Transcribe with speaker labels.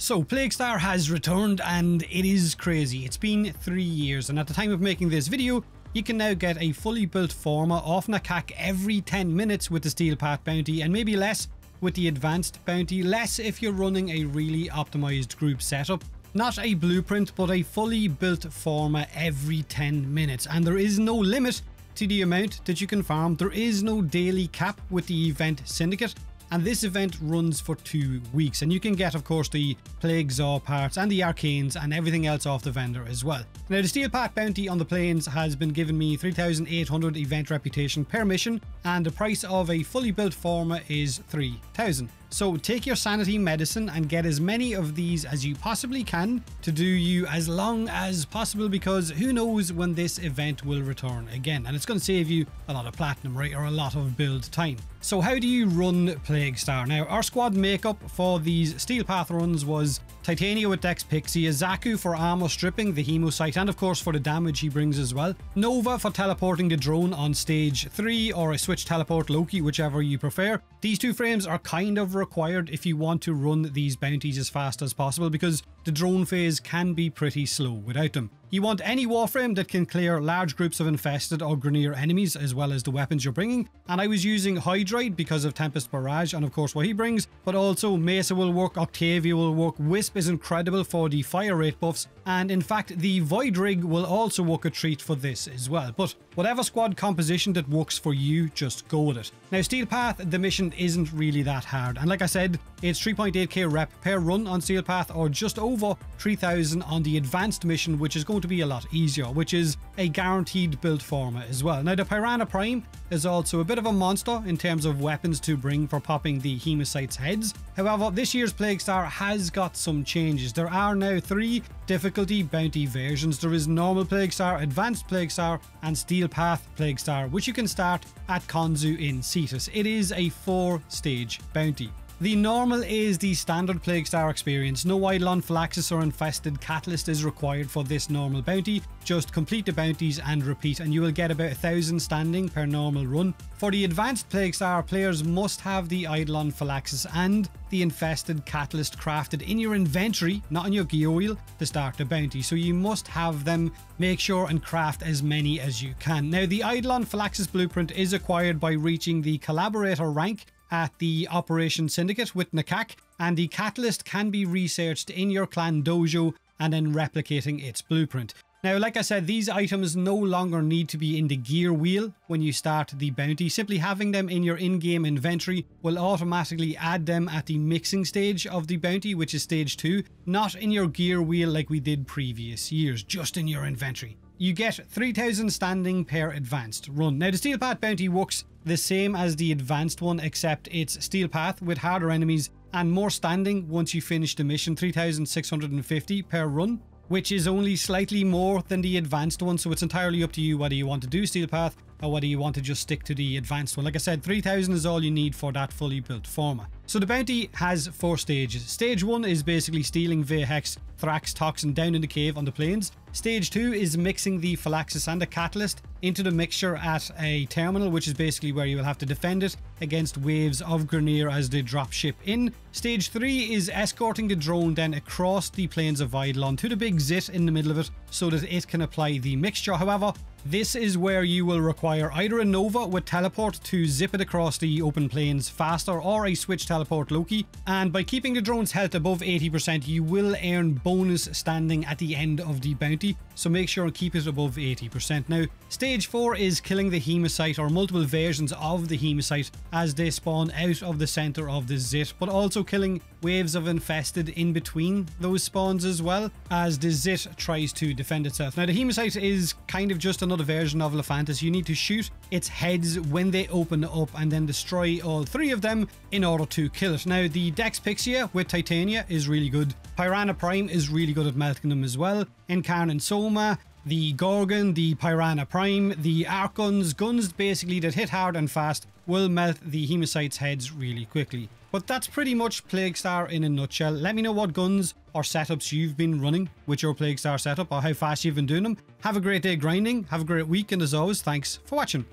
Speaker 1: So Plaguestar has returned and it is crazy. It's been 3 years and at the time of making this video, you can now get a fully built Forma off Nakak every 10 minutes with the Steel Path bounty and maybe less with the advanced bounty, less if you're running a really optimized group setup. Not a blueprint, but a fully built Forma every 10 minutes. And there is no limit to the amount that you can farm. There is no daily cap with the event syndicate. And this event runs for 2 weeks, and you can get, of course, the Plague Zaw parts and the Arcanes and everything else off the vendor as well. Now, the Steel Path bounty on the plains has been giving me 3,800 event reputation per mission, and the price of a fully built Forma is 3,000. So take your sanity medicine and get as many of these as you possibly can to do you as long as possible, because who knows when this event will return again, and it's going to save you a lot of platinum, right, or a lot of build time. So how do you run Plaguestar? Now, our squad makeup for these Steel Path runs was Titania with Dex Pixie, Zaku for armor stripping, the Hemosight, and of course for the damage he brings as well, Nova for teleporting the drone on stage 3, or a switch teleport Loki, whichever you prefer. These two frames are kind of required if you want to run these bounties as fast as possible, because the drone phase can be pretty slow without them. You want any Warframe that can clear large groups of infested or Grineer enemies, as well as the weapons you're bringing. And I was using Hydride because of Tempest Barrage and of course what he brings, but also Mesa will work, Octavia will work, Wisp is incredible for the fire rate buffs, and in fact the Void Rig will also work a treat for this as well. But whatever squad composition that works for you, just go with it. Now, Steel Path, the mission isn't really that hard, and like I said, it's 3.8k rep per run on Steel Path, or just over 3,000 on the advanced mission, which is going to be a lot easier, which is a guaranteed build Forma as well. Now, the Piranha Prime is also a bit of a monster in terms of weapons to bring for popping the Hemocytes heads. However, this year's Plaguestar has got some changes. There are now 3 difficulty bounty versions. There is normal Plaguestar, advanced Plaguestar, and Steel Path Plaguestar, which you can start at Konzu in Cetus. It is a 4-stage bounty. The normal is the standard Plaguestar experience. No Eidolon, Phylaxis or Infested Catalyst is required for this normal bounty. Just complete the bounties and repeat, and you will get about 1,000 standing per normal run. For the advanced Plaguestar, players must have the Eidolon, Phylaxis and the Infested Catalyst crafted in your inventory, not on your gear wheel, to start the bounty. So you must have them. Make sure and craft as many as you can. Now, the Eidolon Phylaxis blueprint is acquired by reaching the Collaborator rank at the Operation Syndicate with Nakak, and the Catalyst can be researched in your clan dojo and then replicating its blueprint. Now, like I said, these items no longer need to be in the gear wheel when you start the bounty. Simply having them in your in-game inventory will automatically add them at the mixing stage of the bounty, which is stage 2, not in your gear wheel like we did previous years, just in your inventory. You get 3,000 standing per advanced run. Now, the Steel Path bounty works the same as the advanced one, except it's Steel Path with harder enemies and more standing once you finish the mission, 3,650 per run, which is only slightly more than the advanced one. So it's entirely up to you whether you want to do Steel Path or whether you want to just stick to the advanced one. Like I said, 3,000 is all you need for that fully built Forma. So the bounty has 4 stages. Stage 1 is basically stealing Vehex, Thrax, Toxin down in the cave on the plains. Stage 2 is mixing the Phylaxis and the Catalyst into the mixture at a terminal, which is basically where you will have to defend it against waves of Grineer as they drop ship in. Stage 3 is escorting the drone then across the plains of Eidolon to the big Zit in the middle of it so that it can apply the mixture. However, this is where you will require either a Nova with teleport to zip it across the open plains faster, or a switch teleport Loki, and by keeping the drone's health above 80% you will earn bonus standing at the end of the bounty, so make sure and keep it above 80%. Now, stage 4 is killing the Hemocyte or multiple versions of the Hemocyte as they spawn out of the center of the Zit, but also killing waves of infested in between those spawns as well as the Zit tries to defend itself. Now, the Hemocyte is kind of just another version of Lephantis. You need to shoot its heads when they open up and then destroy all 3 of them in order to kill it. Now, the Dex Pixia with Titania is really good. Piranha Prime is really good at melting them as well. Incarnate Soma, the Gorgon, the Piranha Prime, the arc guns basically that hit hard and fast will melt the Hemocytes' heads really quickly. But that's pretty much Plaguestar in a nutshell. Let me know what guns or setups you've been running with your Plaguestar setup, or how fast you've been doing them. Have a great day grinding, have a great week, and as always, thanks for watching.